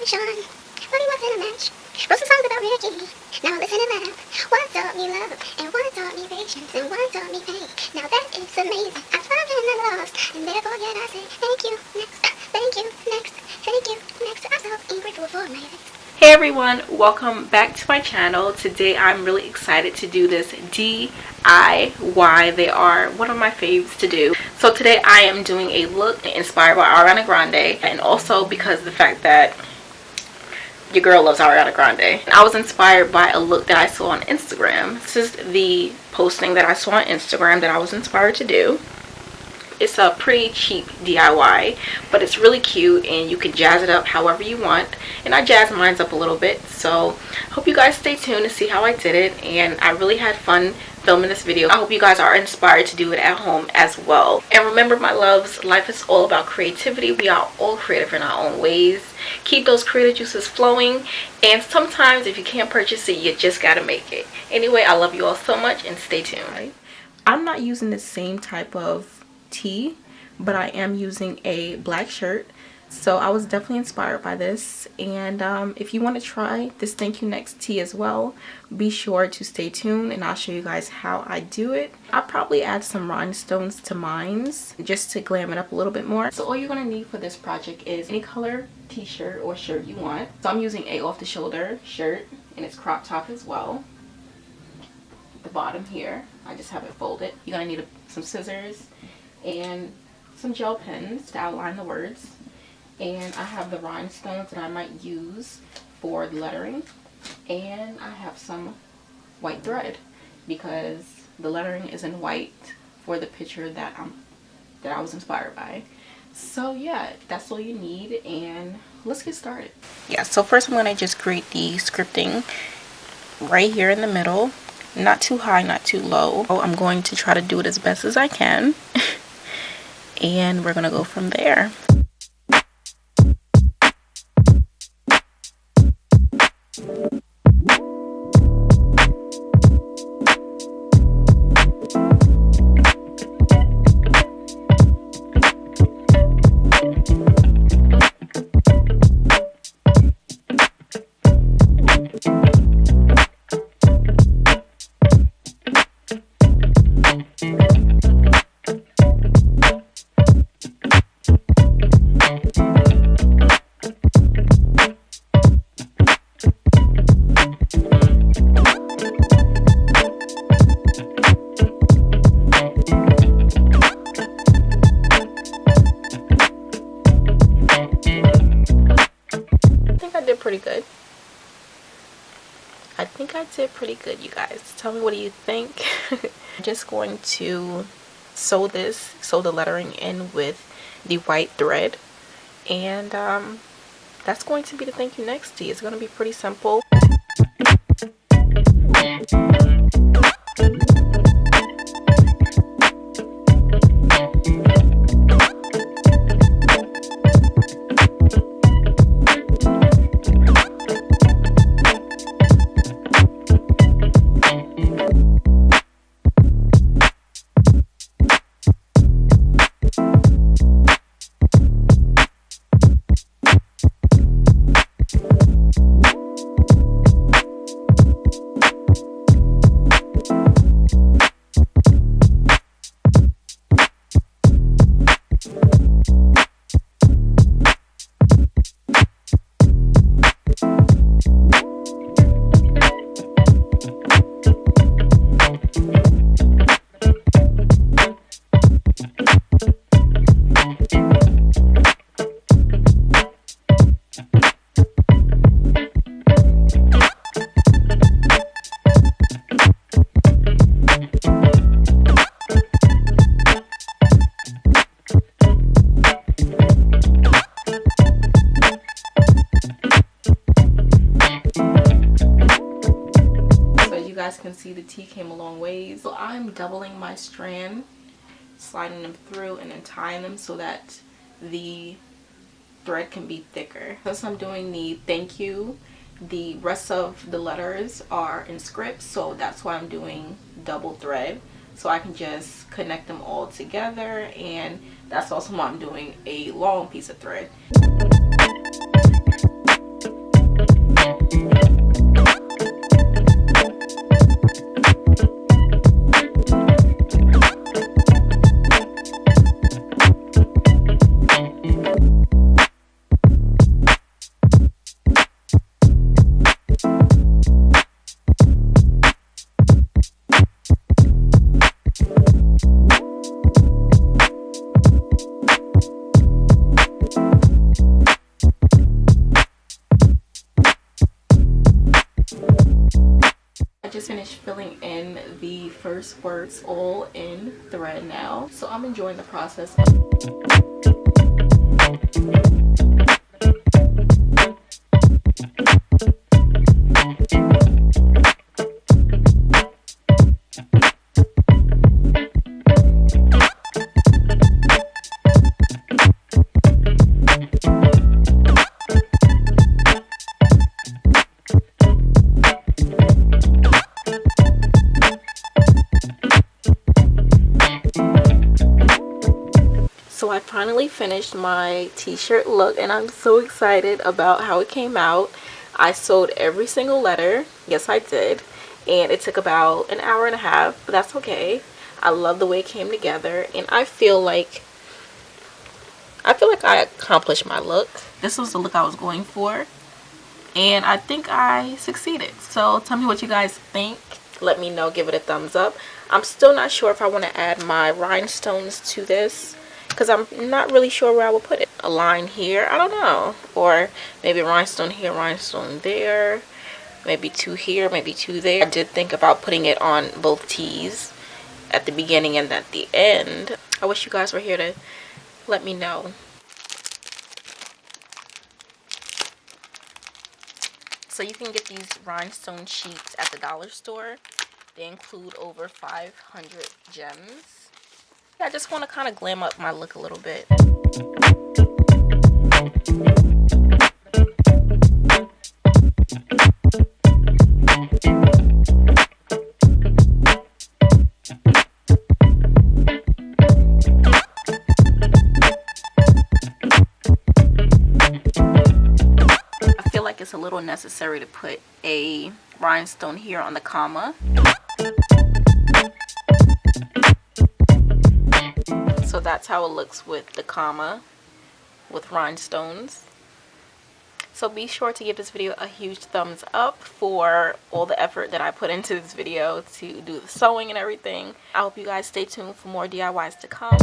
Sean. Really wasn't a match. Wrote some songs about Ricky. Now listen to that. One taught me love, and one taught me patience, and one taught me pain. Now that is amazing. I found and I lost, and therefore yet I say thank you, next. Thank you, next. Thank you, next. I'm so grateful for my ex. Hey everyone, welcome back to my channel. Today I'm really excited to do this DIY. They are one of my faves to do. So today I am doing a look inspired by Ariana Grande, and also because of the fact that your girl loves Ariana Grande. I was inspired by a look that I saw on Instagram. This is the posting that I saw on Instagram that I was inspired to do. It's a pretty cheap DIY, but it's really cute and you can jazz it up however you want. And I jazzed mine up a little bit, so hope you guys stay tuned to see how I did it. And I really had fun filming this video. I hope you guys are inspired to do it at home as well. And remember, my loves, life is all about creativity. We are all creative in our own ways. Keep those creative juices flowing, and sometimes if you can't purchase it, you just gotta make it. Anyway, I love you all so much, and stay tuned. I'm not using the same type of tee, but I am using a black shirt, so I was definitely inspired by this. And if you want to try this thank you next tee as well, be sure to stay tuned and I'll show you guys how I do it. I'll probably add some rhinestones to mine's just to glam it up a little bit more. So all you're going to need for this project is any color t-shirt or shirt you want. So I'm using a off the shoulder shirt, and it's crop top as well. The bottom here, I just have it folded. You're going to need some scissors and some gel pens to outline the words, and I have the rhinestones that I might use for the lettering, and I have some white thread because the lettering is in white for the picture that I was inspired by. So yeah, that's all you need, and let's get started. Yeah, so first I'm going to just create the scripting right here in the middle, not too high, not too low. I'm going to try to do it as best as I can. And we're gonna go from there. Pretty good. I think I did pretty good, you guys. Tell me, what do you think? I'm just going to sew the lettering in with the white thread, and that's going to be the thank you next tee. It's going to be pretty simple. Can see the tee came a long ways. So I'm doubling my strand, sliding them through and then tying them so that the thread can be thicker. Since I'm doing the thank you, the rest of the letters are in script, so that's why I'm doing double thread, so I can just connect them all together, and that's also why I'm doing a long piece of thread. just finished filling in the first words all in thread now, so I'm enjoying the process. So I finally finished my t-shirt look and I'm so excited about how it came out. I sewed every single letter. Yes, I did. And it took about an hour and a half, but that's okay. I love the way it came together and I feel like I accomplished my look. This was the look I was going for and I think I succeeded. So tell me what you guys think. Let me know, give it a thumbs up. I'm still not sure if I want to add my rhinestones to this, because I'm not really sure where I will put it. A line here, I don't know. Or maybe a rhinestone here, rhinestone there. Maybe two here, maybe two there. I did think about putting it on both tees at the beginning and at the end. I wish you guys were here to let me know. So you can get these rhinestone sheets at the dollar store. They include over 500 gems. I just want to kind of glam up my look a little bit. I feel like it's a little necessary to put a rhinestone here on the comma. So that's how it looks with the comma with rhinestones. So be sure to give this video a huge thumbs up for all the effort that I put into this video to do the sewing and everything. I hope you guys stay tuned for more DIYs to come.